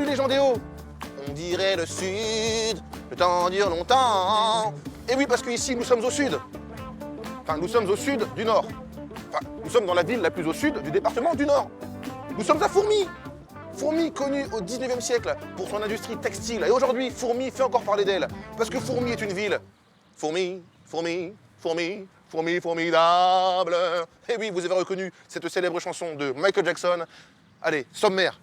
Salut les gens des Hauts. On dirait le Sud, le temps dure longtemps. Et oui, parce qu'ici, nous sommes au Sud. Enfin, nous sommes au Sud du Nord. Enfin, nous sommes dans la ville la plus au Sud du département du Nord. Nous sommes à Fourmi. Fourmi, connue au 19e siècle pour son industrie textile. Et aujourd'hui, Fourmi fait encore parler d'elle. Parce que Fourmi est une ville. Fourmi, Fourmi, Fourmi, Fourmi, formidable. Et oui, vous avez reconnu cette célèbre chanson de Michael Jackson. Allez, sommaire.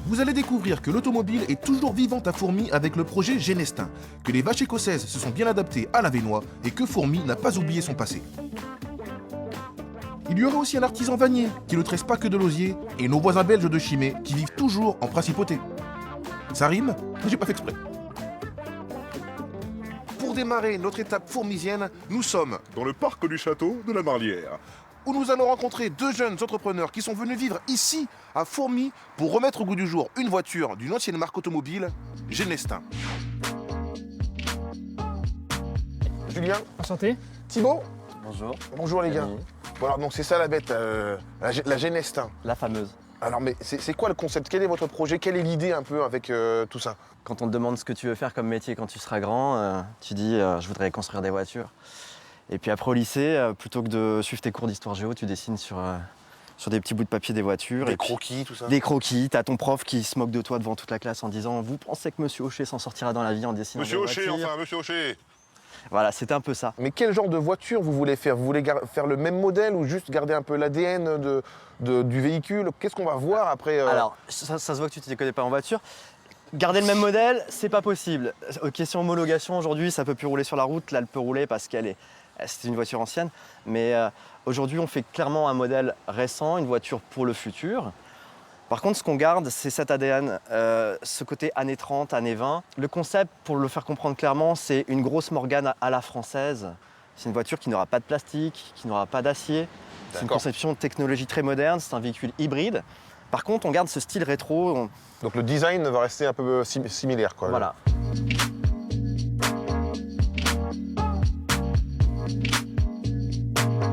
Vous allez découvrir que l'automobile est toujours vivante à Fourmi avec le projet Genestin, que les vaches écossaises se sont bien adaptées à l'Avesnois et que Fourmi n'a pas oublié son passé. Il y aura aussi un artisan vannier qui ne tresse pas que de l'osier et nos voisins belges de Chimay qui vivent toujours en principauté. Ça rime, mais j'ai pas fait exprès. Pour démarrer notre étape fourmisienne, nous sommes Dans le parc du château de la Marlière. où nous allons rencontrer deux jeunes entrepreneurs qui sont venus vivre ici, à Fourmi, pour remettre au goût du jour une voiture d'une ancienne marque automobile, Genestin. Julien, Enchanté. Thibaut. Bonjour. Bonjour les gars. Bon alors donc c'est ça la bête, la Genestin. La fameuse. Alors mais c'est quoi le concept? Quel est votre projet? Quelle est l'idée un peu avec tout ça? Quand on te demande ce que tu veux faire comme métier quand tu seras grand, tu dis je voudrais construire des voitures. Et puis après au lycée, plutôt que de suivre tes cours d'histoire géo, tu dessines sur des petits bouts de papier des voitures. Des croquis, tout ça? Des croquis. T'as ton prof qui se moque de toi devant toute la classe en disant vous pensez que Monsieur Hocher s'en sortira dans la vie en dessinant Monsieur des Hocher, voitures. enfin, Monsieur Hocher. Voilà, c'était un peu ça. Mais quel genre de voiture vous voulez faire? Vous voulez faire le même modèle ou juste garder un peu l'ADN du véhicule? Qu'est-ce qu'on va voir après Alors, ça se voit que tu ne t'y connais pas en voiture. Garder le même modèle, c'est pas possible. Question homologation, aujourd'hui, ça peut plus rouler sur la route. Là, elle peut rouler parce c'est une voiture ancienne. Mais aujourd'hui, on fait clairement un modèle récent, une voiture pour le futur. Par contre, ce qu'on garde, c'est cet ADN, ce côté années 30, années 20. Le concept, pour le faire comprendre clairement, c'est une grosse Morgane à la française. C'est une voiture qui n'aura pas de plastique, qui n'aura pas d'acier. C'est une conception de technologie très moderne, c'est un véhicule hybride. Par contre, on garde ce style rétro. Donc le design va rester un peu similaire, quoi. Voilà.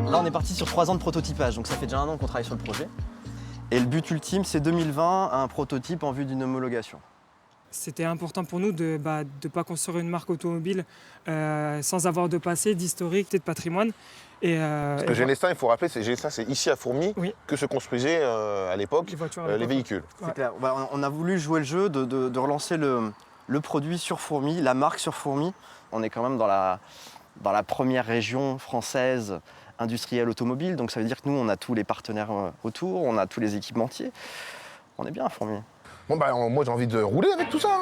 Là, on est parti sur 3 ans de prototypage, donc ça fait déjà 1 an qu'on travaille sur le projet. Et le but ultime, c'est 2020, un prototype en vue d'une homologation. C'était important pour nous de ne pas construire une marque automobile sans avoir de passé, d'historique et de patrimoine. Parce que Genestin, il faut rappeler, Genestin, c'est ici à Fourmi que se construisaient à l'époque les véhicules. C'est clair. Voilà, on a voulu jouer le jeu de relancer le produit sur Fourmi, la marque sur Fourmi. On est quand même dans la première région française industrielle automobile, donc ça veut dire que nous, on a tous les partenaires autour, on a tous les équipementiers. On est bien à Fourmi. Bon bah moi j'ai envie de rouler avec tout ça.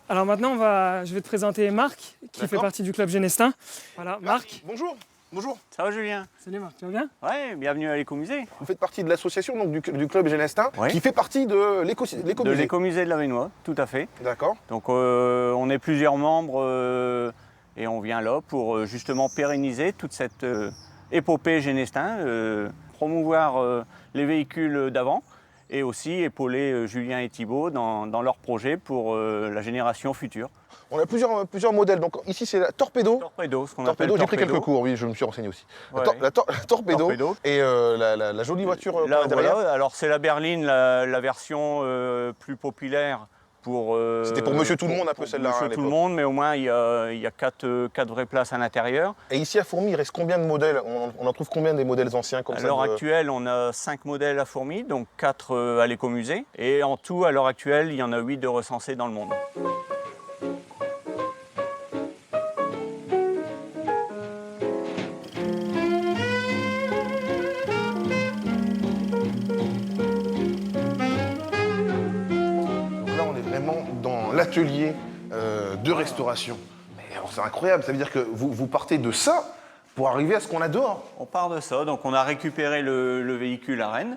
Alors maintenant, je vais te présenter Marc, qui fait partie du club Genestin. Voilà, Marc. Bonjour. Bonjour. Ça va Julien? Salut Marc, tu vas bien? Ouais, bienvenue à l'écomusée. Vous faites partie de l'association donc du club Genestin, qui fait partie de De l'écomusée. l'écomusée de l'Avesnois, tout à fait. D'accord. Donc on est plusieurs membres et on vient là pour justement pérenniser toute cette épopée Genestin, promouvoir les véhicules d'avant et aussi épauler Julien et Thibaut dans leurs projets pour la génération future. On a plusieurs modèles. Donc ici c'est la Torpedo. Torpedo, ce qu'on appelle Torpedo, j'ai pris Torpedo. quelques cours, oui, je me suis renseigné aussi. Ouais, La Torpedo. Torpedo. Et la jolie voiture qu'on Là, a derrière. voilà, alors c'est la berline, la version plus populaire. C'était pour Monsieur Tout le Monde un peu celle-là. Monsieur à Tout le l'époque. monde, mais au moins il y a 4 vraies places à l'intérieur. Et ici à Fourmi, il reste combien de modèles? On en trouve combien des modèles anciens comme À ça l'heure actuelle, on a 5 modèles à Fourmi, donc 4 à l'écomusée. Et en tout, à l'heure actuelle, il y en a 8 de recensés dans le monde. Donc là, on est vraiment dans l'atelier de restauration. Mais c'est incroyable. Ça veut dire que vous partez de ça pour arriver à ce qu'on a dehors. On part de ça. Donc on a récupéré le véhicule à Rennes.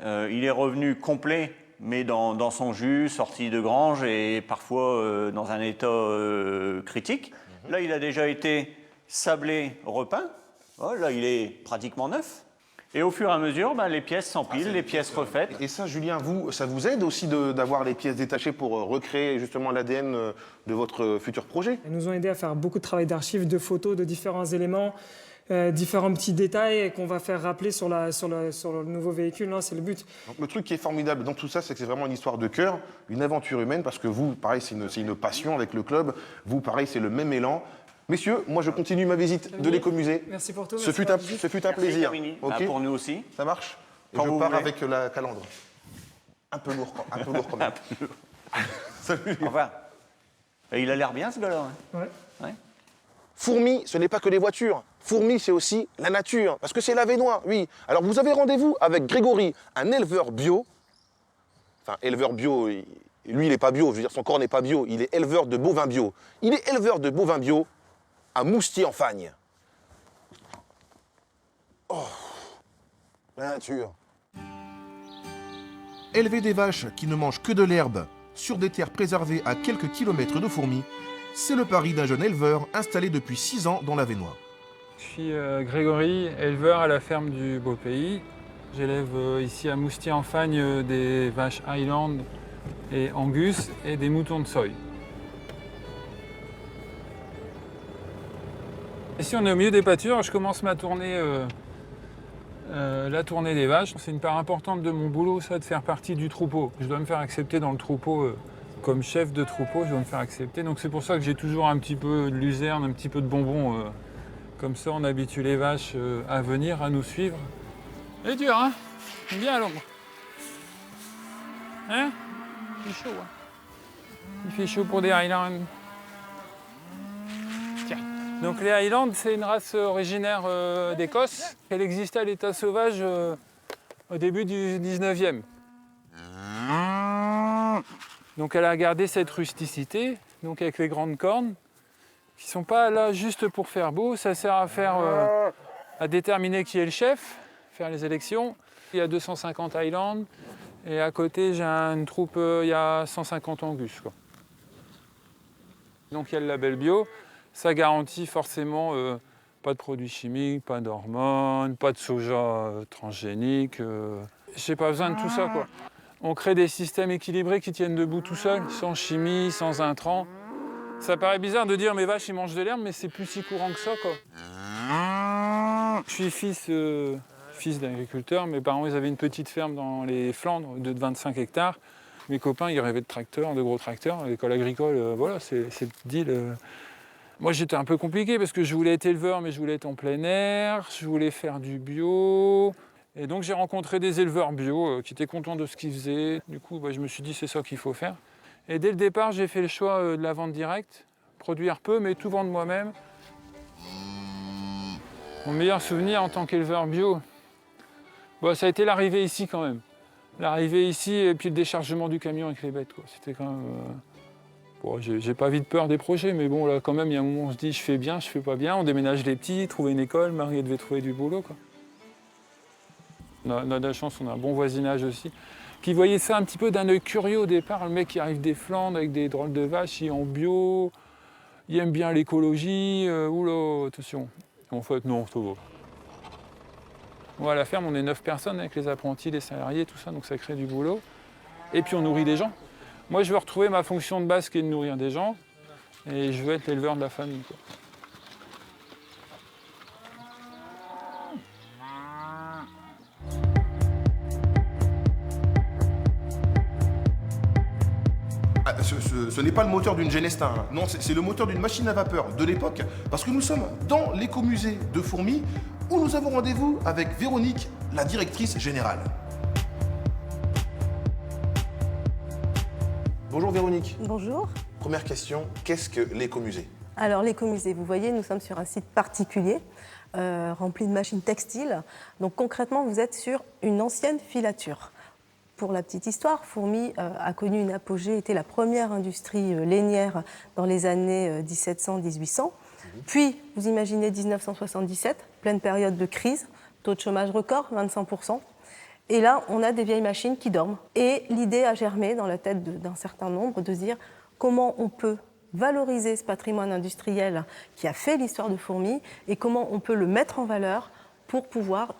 Il est revenu complet, mais dans son jus, sorti de grange et parfois dans un état critique. Là, il a déjà été sablé, repeint. Oh, là, il est pratiquement neuf. Et au fur et à mesure, les pièces s'empilent, les pièces refaites. Et ça, Julien, ça vous aide aussi d'avoir les pièces détachées pour recréer justement l'ADN de votre futur projet? Elles nous ont aidé à faire beaucoup de travail d'archives, de photos, de différents éléments, différents petits détails qu'on va faire rappeler sur le nouveau véhicule. C'est le but. Donc, le truc qui est formidable dans tout ça, c'est que c'est vraiment une histoire de cœur, une aventure humaine, parce que vous, pareil, c'est une passion avec le club. Vous, pareil, c'est le même élan. Messieurs, moi je continue ma visite de l'écomusée. Merci pour tout. Ce fut un plaisir. Okay. Pour nous aussi. Ça marche. Et Quand je vous pars voulez. avec la calandre. Un peu lourd quand même. Salut. Au revoir. Et il a l'air bien ce gars-là. Hein. Ouais. Fourmi, ce n'est pas que les voitures. Fourmi, c'est aussi la nature. Parce que c'est l'Avesnois, oui. Alors vous avez rendez-vous avec Grégory, un éleveur bio. Enfin, éleveur bio, lui il n'est pas bio, je veux dire son corps n'est pas bio. Il est éleveur de bovins bio. Il est éleveur de bovins bio à Moustier-en-Fagne. Oh, la nature. Élever des vaches qui ne mangent que de l'herbe sur des terres préservées à quelques kilomètres de Fourmi, c'est le pari d'un jeune éleveur installé depuis 6 ans dans l'Avesnois. Je suis Grégory, éleveur à la ferme du Beau Pays. J'élève ici à Moustier-en-Fagne des vaches Highland et Angus et des moutons de soie. Ici on est au milieu des pâtures, je commence ma tournée, la tournée des vaches. C'est une part importante de mon boulot, ça, de faire partie du troupeau. Je dois me faire accepter dans le troupeau comme chef de troupeau, je dois me faire accepter. Donc c'est pour ça que j'ai toujours un petit peu de luzerne, un petit peu de bonbons. Comme ça on habitue les vaches à venir, à nous suivre. C'est dur, hein? Bien à l'ombre. Hein? Il fait chaud, hein? Il fait chaud pour des Highlands. Tiens. Donc les Highlands, c'est une race originaire d'Écosse. Elle existait à l'état sauvage au début du 19e. Donc elle a gardé cette rusticité, donc avec les grandes cornes, qui ne sont pas là juste pour faire beau. Ça sert à faire, à déterminer qui est le chef, faire les élections. Il y a 250 Highlands et à côté j'ai une troupe, il y a 150 Angus, quoi. Donc il y a le label bio. Ça garantit forcément pas de produits chimiques, pas d'hormones, pas de soja transgénique. J'ai pas besoin de tout ça, quoi. On crée des systèmes équilibrés qui tiennent debout tout seuls, sans chimie, sans intrants. Ça paraît bizarre de dire mes vaches ils mangent de l'herbe, mais c'est plus si courant que ça, quoi. Je suis fils d'agriculteur. Mes parents ils avaient une petite ferme dans les Flandres de 25 hectares. Mes copains ils rêvaient de tracteurs, de gros tracteurs. L'école agricole, voilà, c'est le deal. Moi, j'étais un peu compliqué parce que je voulais être éleveur, mais je voulais être en plein air, je voulais faire du bio. Et donc, j'ai rencontré des éleveurs bio qui étaient contents de ce qu'ils faisaient. Du coup, je me suis dit, c'est ça qu'il faut faire. Et dès le départ, j'ai fait le choix de la vente directe, produire peu, mais tout vendre moi-même. Mon meilleur souvenir en tant qu'éleveur bio, ça a été l'arrivée ici quand même. L'arrivée ici et puis le déchargement du camion avec les bêtes, quoi. C'était quand même... j'ai pas vite peur des projets, mais bon, là, quand même, il y a un moment où on se dit, je fais bien, je fais pas bien. On déménage les petits, trouver une école, Marie devait trouver du boulot, quoi. On a de la chance, on a un bon voisinage aussi, qui voyait ça un petit peu d'un œil curieux au départ. Le mec qui arrive des Flandres avec des drôles de vaches, il est en bio, il aime bien l'écologie, oula, attention. En fait, non, ça va. Moi, à la ferme, on est 9 personnes avec les apprentis, les salariés, tout ça, donc ça crée du boulot. Et puis on nourrit des gens. Moi, je veux retrouver ma fonction de base qui est de nourrir des gens, et je veux être l'éleveur de la famille, quoi. Ce n'est pas le moteur d'une Genestin, hein. Non, c'est le moteur d'une machine à vapeur de l'époque, parce que nous sommes dans l'écomusée de Fourmi, où nous avons rendez-vous avec Véronique, la directrice générale. Bonjour Véronique. Bonjour. Première question, qu'est-ce que l'écomusée? Alors l'écomusée, vous voyez, nous sommes sur un site particulier, rempli de machines textiles. Donc concrètement, vous êtes sur une ancienne filature. Pour la petite histoire, Fourmi a connu une apogée, était la première industrie lainière dans les années 1700-1800. Puis, vous imaginez 1977, pleine période de crise, taux de chômage record, 25%. Et là, on a des vieilles machines qui dorment. Et l'idée a germé dans la tête d'un certain nombre de se dire comment on peut valoriser ce patrimoine industriel qui a fait l'histoire de Fourmi et comment on peut le mettre en valeur pour pouvoir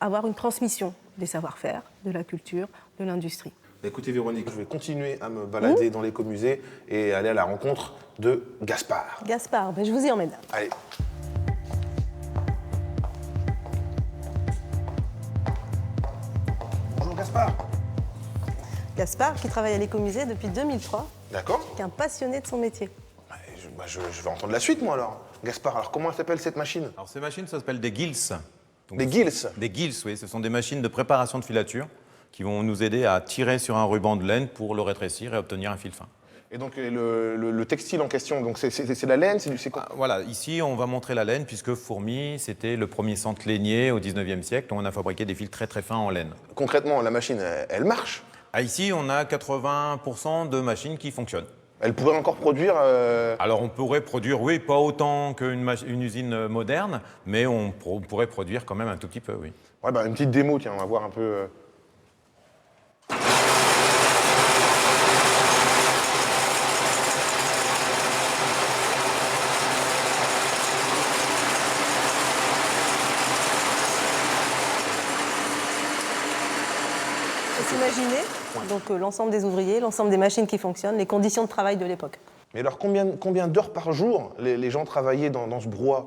avoir une transmission des savoir-faire, de la culture, de l'industrie. Écoutez Véronique, je vais continuer à me balader dans l'écomusée et aller à la rencontre de Gaspard. Gaspard, je vous y emmène. Allez. Bonjour Gaspard. Gaspard, qui travaille à l'écomusée depuis 2003, D'accord. qui est un passionné de son métier. Je vais entendre la suite moi alors. Gaspard, alors comment elle s'appelle cette machine? Alors ces machines, ça s'appelle des gills. Donc, Des gills. Des gills, oui. Ce sont des machines de préparation de filature qui vont nous aider à tirer sur un ruban de laine pour le rétrécir et obtenir un fil fin. Et donc le textile en question, donc c'est la laine, c'est quoi? Voilà, ici on va montrer la laine puisque Fourmi, c'était le premier centre lainier au 19e siècle. On a fabriqué des fils très très fins en laine. Concrètement, la machine, elle marche? Ah, ici, on a 80% de machines qui fonctionnent. Elle pourrait encore produire Alors on pourrait produire, oui, pas autant qu'une usine moderne, mais on pourrait produire quand même un tout petit peu, oui. Ouais, une petite démo, tiens, on va voir un peu. Faut s'imaginer donc l'ensemble des ouvriers, l'ensemble des machines qui fonctionnent, les conditions de travail de l'époque. Mais alors combien d'heures par jour les gens travaillaient dans ce brouhaha?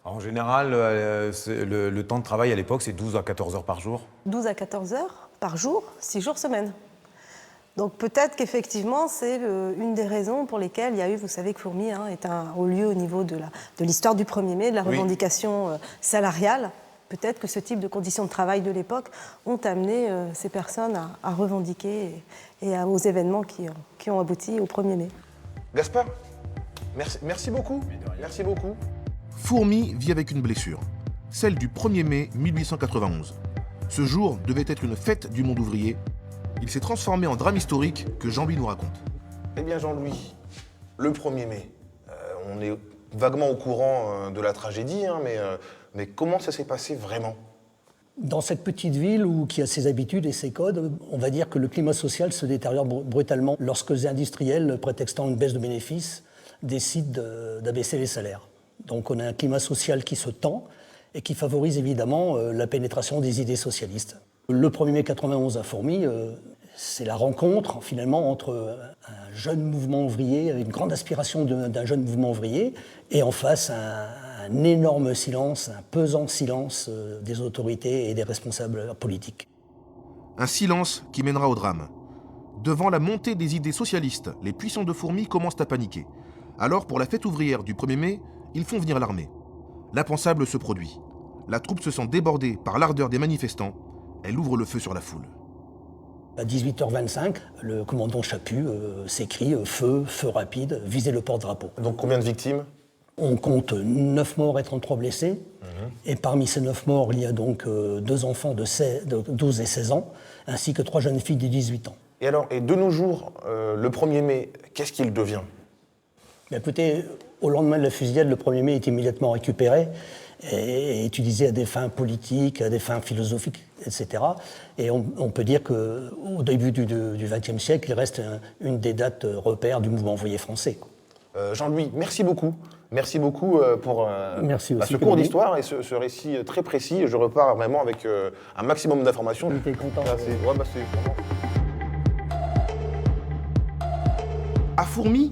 En général, le temps de travail à l'époque, c'est 12 à 14 heures par jour. 12 à 14 heures par jour, 6 jours semaine. Donc peut-être qu'effectivement, c'est une des raisons pour lesquelles il y a eu, vous savez que Fourmi est un haut lieu au niveau de l'histoire du 1er mai, de la revendication salariale. Peut-être que ce type de conditions de travail de l'époque ont amené ces personnes à revendiquer et aux événements qui ont abouti au 1er mai. Gaspard, merci beaucoup. Merci beaucoup. Fourmi vit avec une blessure, celle du 1er mai 1891. Ce jour devait être une fête du monde ouvrier. Il s'est transformé en drame historique que Jean-Louis nous raconte. Eh bien Jean-Louis, le 1er mai, on est vaguement au courant de la tragédie, mais comment ça s'est passé vraiment? Dans cette petite ville qui a ses habitudes et ses codes, on va dire que le climat social se détériore brutalement lorsque les industriels, prétextant une baisse de bénéfices, décident d'abaisser les salaires. Donc on a un climat social qui se tend et qui favorise évidemment la pénétration des idées socialistes. Le 1er mai 91 à Fourmi, c'est la rencontre finalement entre un jeune mouvement ouvrier, une grande aspiration d'un jeune mouvement ouvrier, et en face un énorme silence, un pesant silence des autorités et des responsables politiques. Un silence qui mènera au drame. Devant la montée des idées socialistes, les puissants de Fourmi commencent à paniquer. Alors, pour la fête ouvrière du 1er mai, ils font venir l'armée. L'impensable se produit. La troupe se sent débordée par l'ardeur des manifestants. Elle ouvre le feu sur la foule. À 18h25, le commandant Chaput s'écrie « Feu, feu rapide, visez le porte-drapeau ». Donc combien de victimes? On compte 9 morts et 33 blessés. Et parmi ces 9 morts, il y a donc 2 enfants de 12 et 16 ans, ainsi que 3 jeunes filles de 18 ans. Et alors, de nos jours, le 1er mai, qu'est-ce qu'il devient? Écoutez, au lendemain de la fusillade, le 1er mai est immédiatement récupéré et utilisé à des fins politiques, à des fins philosophiques, etc. Et on peut dire qu'au début du XXe siècle, il reste une des dates repères du mouvement ouvrier français. Jean-Louis, merci beaucoup. Merci beaucoup pour ce cours d'histoire et ce récit très précis. Je repars vraiment avec un maximum d'informations. J'étais content. À Fourmi,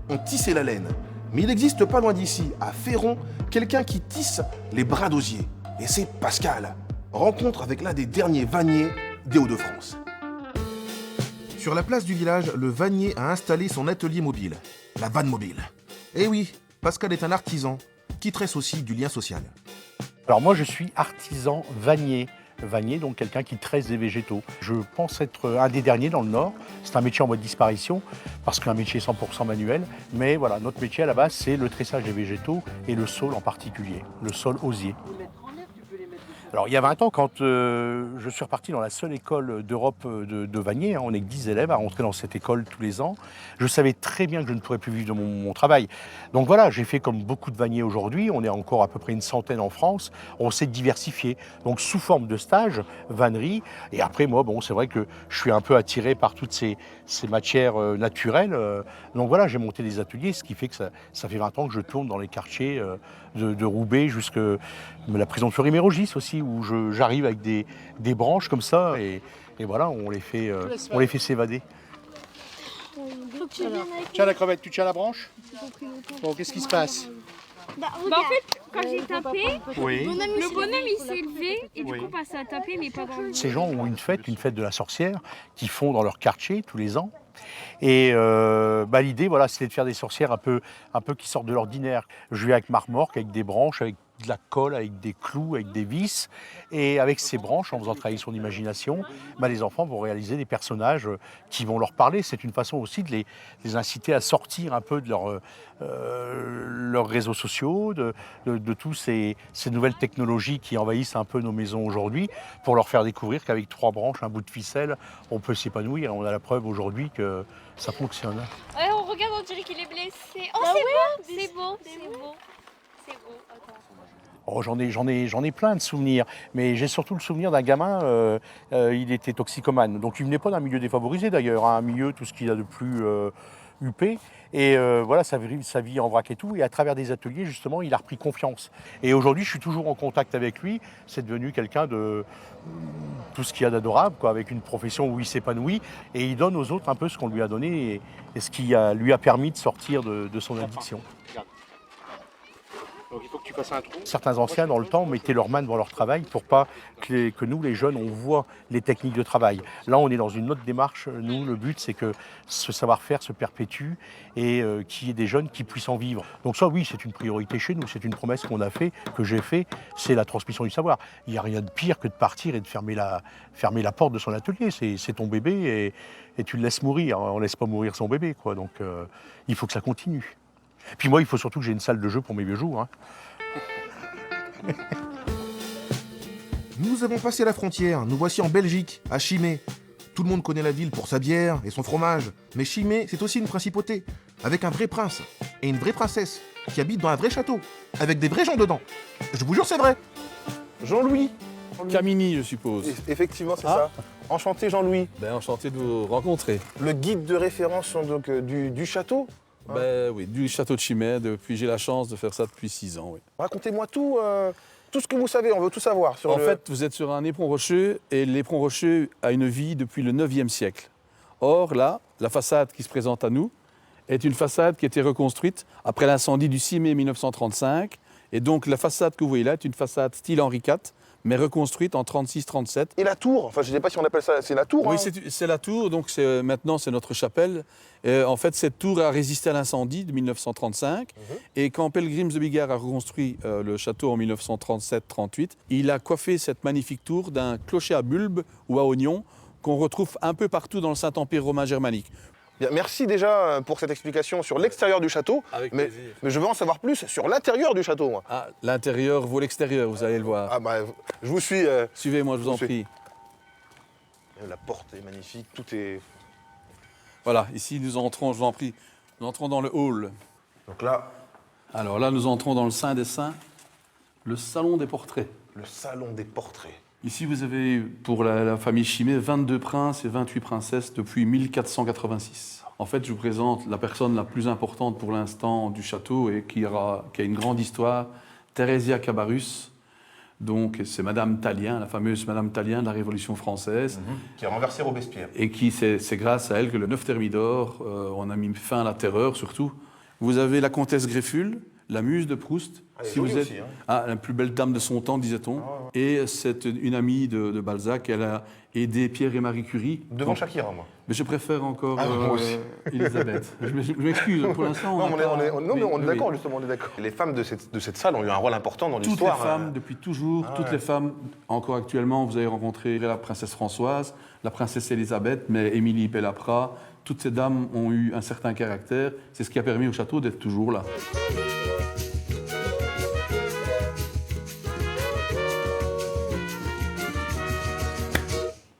on tissait la laine. Mais il n'existe pas loin d'ici, à Féron, quelqu'un qui tisse les bras d'osier. Et c'est Pascal. Rencontre avec l'un des derniers vanniers des Hauts-de-France. Sur la place du village, le vannier a installé son atelier mobile, la vanne mobile. Eh oui, Pascal est un artisan qui tresse aussi du lien social. Alors moi je suis artisan vannier. Vannier, donc quelqu'un qui tresse des végétaux. Je pense être un des derniers dans le Nord. C'est un métier en voie de disparition, parce qu'un métier 100% manuel. Mais voilà, notre métier à la base, c'est le tressage des végétaux et le saule en particulier, le saule osier. Alors, il y a 20 ans, quand je suis reparti dans la seule école d'Europe de Vanier, on est que 10 élèves à rentrer dans cette école tous les ans, je savais très bien que je ne pourrais plus vivre de mon travail. Donc voilà, j'ai fait comme beaucoup de Vaniers aujourd'hui, on est encore à peu près une centaine en France, on s'est diversifié. Donc sous forme de stage, vannerie, et après moi, bon, c'est vrai que je suis un peu attiré par toutes ces matières naturelles. Donc voilà, j'ai monté des ateliers, ce qui fait que ça fait 20 ans que je tourne dans les quartiers de Roubaix jusqu'à la prison de Fleury-Mérogis aussi, où j'arrive avec des branches comme ça, et voilà, on les fait s'évader. Tiens la crevette, tu tiens la branche? Bon, qu'est-ce qui se passe? Bah, en fait, quand j'ai tapé, Oui. le bonhomme il s'est levé et du coup ça a tapé mais pas dans le... Ces gens ont une fête de la sorcière, qu'ils font dans leur quartier tous les ans. Et l'idée, voilà, c'était de faire des sorcières un peu qui sortent de l'ordinaire. Je vais avec ma remorque, avec des branches, avec de la colle, avec des clous, avec des vis. Et avec ces branches, en faisant travailler son imagination, les enfants vont réaliser des personnages qui vont leur parler. C'est une façon aussi de les inciter à sortir un peu de leurs réseaux sociaux, de tous ces nouvelles technologies qui envahissent un peu nos maisons aujourd'hui, pour leur faire découvrir qu'avec 3 branches, un bout de ficelle, on peut s'épanouir. On a la preuve aujourd'hui que ça fonctionne. Ouais, on regarde, on dirait qu'il est blessé. Oh, c'est beau. Attends. Oh, j'en ai plein de souvenirs, mais j'ai surtout le souvenir d'un gamin, il était toxicomane, donc il venait pas d'un milieu défavorisé d'ailleurs, un milieu tout ce qu'il y a de plus huppé, et voilà, sa vie en vrac et tout, et à travers des ateliers justement, il a repris confiance. Et aujourd'hui, je suis toujours en contact avec lui, c'est devenu quelqu'un de tout ce qu'il y a d'adorable, quoi, avec une profession où il s'épanouit, et il donne aux autres un peu ce qu'on lui a donné, et ce qui lui a permis de sortir de son addiction. Donc il faut que tu fasses un trou. Certains anciens, dans le temps, mettaient leurs mains devant leur travail pour pas que nous, les jeunes, on voit les techniques de travail. Là, on est dans une autre démarche. Nous, le but, c'est que ce savoir-faire se perpétue et qu'il y ait des jeunes qui puissent en vivre. Donc ça, oui, c'est une priorité chez nous. C'est une promesse qu'on a fait, que j'ai fait, c'est la transmission du savoir. Il n'y a rien de pire que de partir et de fermer la porte de son atelier. C'est ton bébé et tu le laisses mourir. On ne laisse pas mourir son bébé, quoi. Donc il faut que ça continue. Puis moi, il faut surtout que j'ai une salle de jeu pour mes vieux jours. Nous avons passé la frontière, nous voici en Belgique, à Chimay. Tout le monde connaît la ville pour sa bière et son fromage. Mais Chimay, c'est aussi une principauté, avec un vrai prince et une vraie princesse qui habitent dans un vrai château, avec des vrais gens dedans. Je vous jure, c'est vrai. Jean-Louis. Camini, je suppose. Effectivement, c'est ça. Enchanté, Jean-Louis. Enchanté de vous rencontrer. Le guide de référence donc, du château. Oui, du château de Chimay. Depuis, j'ai la chance de faire ça depuis 6 ans. Oui. Racontez-moi tout ce que vous savez, on veut tout savoir. En fait, vous êtes sur un éperon rocheux et l'éperon rocheux a une vie depuis le 9e siècle. Or, là, la façade qui se présente à nous est une façade qui a été reconstruite après l'incendie du 6 mai 1935. Et donc, la façade que vous voyez là est une façade style Henri IV, mais reconstruite en 36-37. Et la tour, enfin je ne sais pas si on appelle ça, c'est la tour. Oui, c'est la tour, donc maintenant c'est notre chapelle. En fait, cette tour a résisté à l'incendie de 1935. Et quand Pelgrims de Bigard a reconstruit le château en 1937-38, il a coiffé cette magnifique tour d'un clocher à bulbe ou à oignon qu'on retrouve un peu partout dans le Saint-Empire romain germanique. Bien, merci déjà pour cette explication sur l'extérieur du château. Avec mais je veux en savoir plus sur l'intérieur du château. Moi. Ah, l'intérieur vaut l'extérieur, vous allez le voir. Je vous suis. Suivez-moi, je vous en prie. La porte est magnifique, tout est... Voilà, ici nous entrons, je vous en prie, nous entrons dans le hall. Donc là... Alors là, nous entrons dans le Saint des Saints, le salon des portraits. Le salon des portraits. Ici, vous avez, pour la famille Chimay, 22 princes et 28 princesses depuis 1486. En fait, je vous présente la personne la plus importante pour l'instant du château et qui a une grande histoire, Thérésia Cabarrus. Donc, c'est Madame Tallien, la fameuse Madame Tallien de la Révolution française. Qui a renversé Robespierre. Et qui, c'est grâce à elle que le 9 Thermidor, on a mis fin à la terreur, surtout. Vous avez la comtesse Greffule, la muse de Proust. Si vous êtes aussi, la plus belle dame de son temps, disait-on. Et c'est une amie de Balzac. Elle a aidé Pierre et Marie Curie. Devant Shakira, moi. Mais je préfère encore moi aussi. Elisabeth. Je m'excuse, pour l'instant. On est d'accord, justement, on est d'accord. Les femmes de cette salle ont eu un rôle important dans l'histoire. Toutes les femmes, depuis toujours, toutes les femmes, encore actuellement, vous avez rencontré la princesse Françoise, la princesse Elisabeth, mais Émilie Bellapra. Toutes ces dames ont eu un certain caractère. C'est ce qui a permis au château d'être toujours là.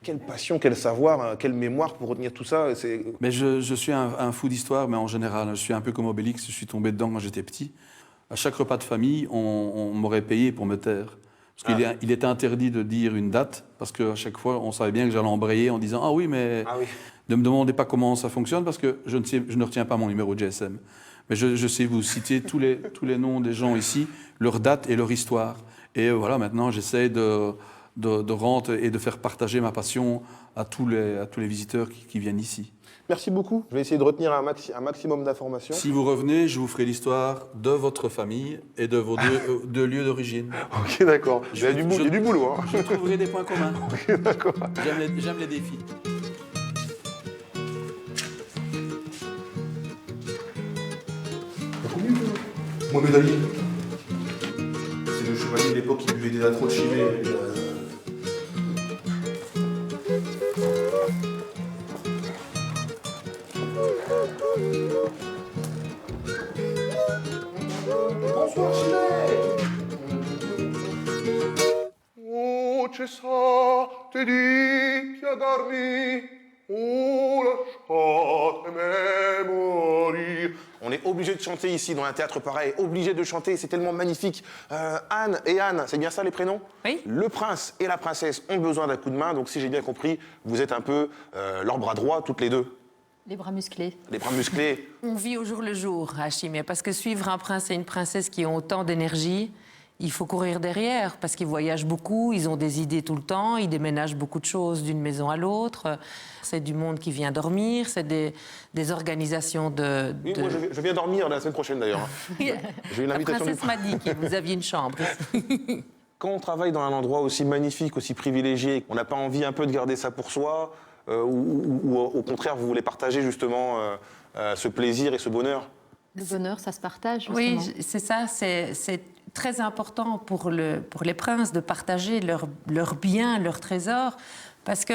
Quelle passion, quel savoir, hein, quelle mémoire pour retenir tout ça. Mais je suis un fou d'histoire, mais en général, je suis un peu comme Obélix, je suis tombé dedans quand j'étais petit. À chaque repas de famille, on m'aurait payé pour me taire. Parce qu'il était interdit de dire une date, parce qu'à chaque fois, on savait bien que j'allais embrayer en disant « Ah oui, mais ne me demandez pas comment ça fonctionne, parce que je ne retiens pas mon numéro de GSM. » Mais je sais vous citer tous les noms des gens ici, leur date et leur histoire. Et voilà, maintenant, j'essaie de rendre et de faire partager ma passion à tous les visiteurs qui viennent ici. Merci beaucoup. Je vais essayer de retenir un maximum d'informations. Si vous revenez, je vous ferai l'histoire de votre famille et de vos deux lieux d'origine. Ok, d'accord. Il y a du boulot. Hein. Je trouverai des points communs. Ok, d'accord. J'aime les défis. Mohamed Ali. C'est le chevalier de l'époque qui buvait des trop de chimée. Bonsoir, Chile. Oh, cessate di piagarmi, oh, lasciate me morir. On est obligé de chanter ici, dans un théâtre pareil, obligé de chanter, c'est tellement magnifique. Anne et Anne, c'est bien ça les prénoms? Oui. Le prince et la princesse ont besoin d'un coup de main, donc si j'ai bien compris, vous êtes un peu leur bras droit, toutes les deux. Les bras musclés. Les bras musclés. On vit au jour le jour à Chimay, parce que suivre un prince et une princesse qui ont autant d'énergie, il faut courir derrière, parce qu'ils voyagent beaucoup, ils ont des idées tout le temps, ils déménagent beaucoup de choses d'une maison à l'autre. C'est du monde qui vient dormir, c'est des organisations de... Oui, moi je viens dormir la semaine prochaine d'ailleurs. J'ai une invitation. La princesse m'a dit que vous aviez une chambre. Quand on travaille dans un endroit aussi magnifique, aussi privilégié, on n'a pas envie un peu de garder ça pour soi, ou au contraire vous voulez partager justement ce plaisir et ce bonheur? Le bonheur, ça se partage, justement. Oui, c'est ça, c'est très important pour les princes de partager leurs biens, leurs trésors, parce que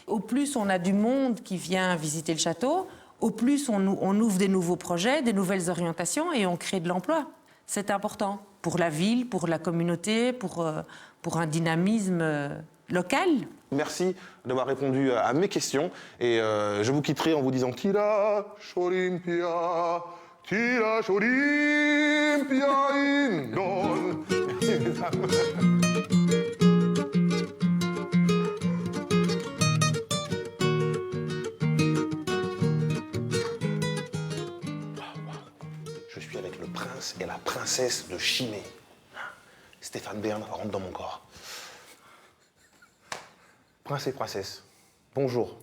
au plus on a du monde qui vient visiter le château, au plus on ouvre des nouveaux projets, des nouvelles orientations et on crée de l'emploi. C'est important pour la ville, pour la communauté, pour un dynamisme local. Merci d'avoir répondu à mes questions et je vous quitterai en vous disant Tira Olimpia, Tira Olimpia in don. Merci mesdames. Je suis avec le prince et la princesse de Chimay. Stéphane Bern rentre dans mon corps. Prince et princesse, bonjour.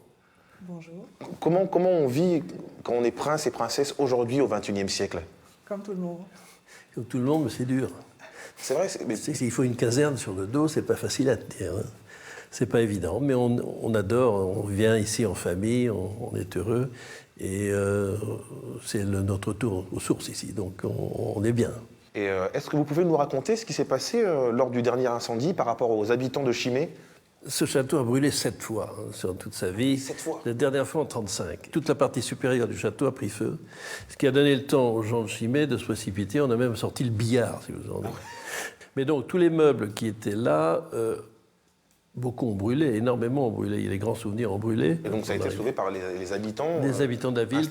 Bonjour. Comment on vit quand on est prince et princesse aujourd'hui au XXIe siècle? Comme tout le monde. Comme tout le monde, mais c'est dur. C'est vrai. Il faut une caserne sur le dos, c'est pas facile à tenir. Hein. C'est pas évident, mais on adore, on vient ici en famille, on est heureux. Et c'est notre retour aux sources ici, donc on est bien. Et est-ce que vous pouvez nous raconter ce qui s'est passé lors du dernier incendie par rapport aux habitants de Chimay? Ce château a brûlé 7 fois sur toute sa vie. 7 fois. La dernière fois en 1935. Toute la partie supérieure du château a pris feu, ce qui a donné le temps aux gens de Chimay de se précipiter. On a même sorti le billard, si vous en voulez. Mais donc, tous les meubles qui étaient là, beaucoup ont brûlé, énormément ont brûlé. Les grands souvenirs ont brûlé. Et donc ça a été sauvé par les habitants? Les habitants de la ville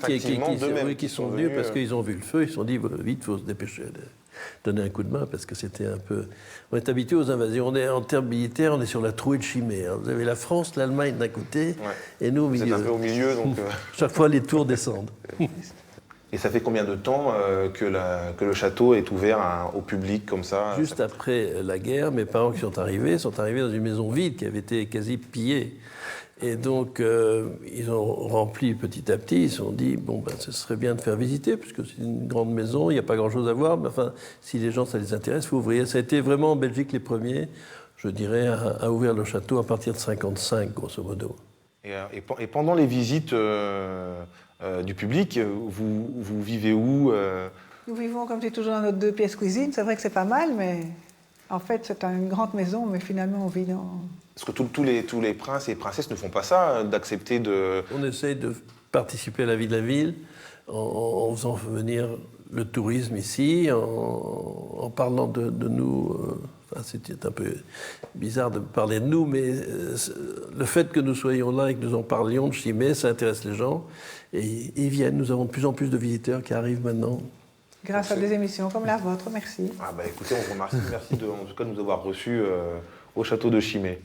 qui sont venus parce qu'ils ont vu le feu. Ils se sont dit, vite, il faut se dépêcher de donner un coup de main parce que c'était un peu... On est habitué aux invasions. On est en termes militaires, on est sur la trouée de Chimay. Vous avez la France, l'Allemagne d'un côté, et nous au milieu. Vous êtes un peu au milieu, donc... Chaque fois, les tours descendent. Et ça fait combien de temps que le château est ouvert au public comme ça? Juste après la guerre, mes parents qui sont arrivés dans une maison vide qui avait été quasi pillée. Et donc, ils ont rempli petit à petit, ils se sont dit, bon, ben, ce serait bien de faire visiter, puisque c'est une grande maison, il n'y a pas grand-chose à voir, mais enfin, si les gens, ça les intéresse, il faut ouvrir. Ça a été vraiment en Belgique les premiers, je dirais, à ouvrir le château à partir de 1955, grosso modo. Et pendant les visites du public, vous vivez où Nous vivons, comme c'est toujours, dans notre 2 pièces cuisine. C'est vrai que c'est pas mal, mais en fait, c'est une grande maison, mais finalement, on vit dans... Parce que tous les princes et princesses ne font pas ça, d'accepter de... On essaye de participer à la vie de la ville en faisant venir le tourisme ici, en parlant de nous C'est un peu bizarre de parler de nous, mais le fait que nous soyons là et que nous en parlions de Chimay, ça intéresse les gens. Et ils viennent, nous avons de plus en plus de visiteurs qui arrivent maintenant. Grâce à des émissions comme la vôtre, merci. Ah bah écoutez, on vous remercie. Merci en tout cas de nous avoir reçus au château de Chimay.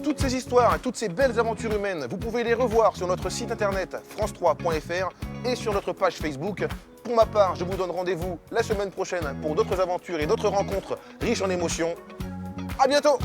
Toutes ces histoires et toutes ces belles aventures humaines, vous pouvez les revoir sur notre site internet france3.fr et sur notre page Facebook. Pour ma part, je vous donne rendez-vous la semaine prochaine pour d'autres aventures et d'autres rencontres riches en émotions. À bientôt!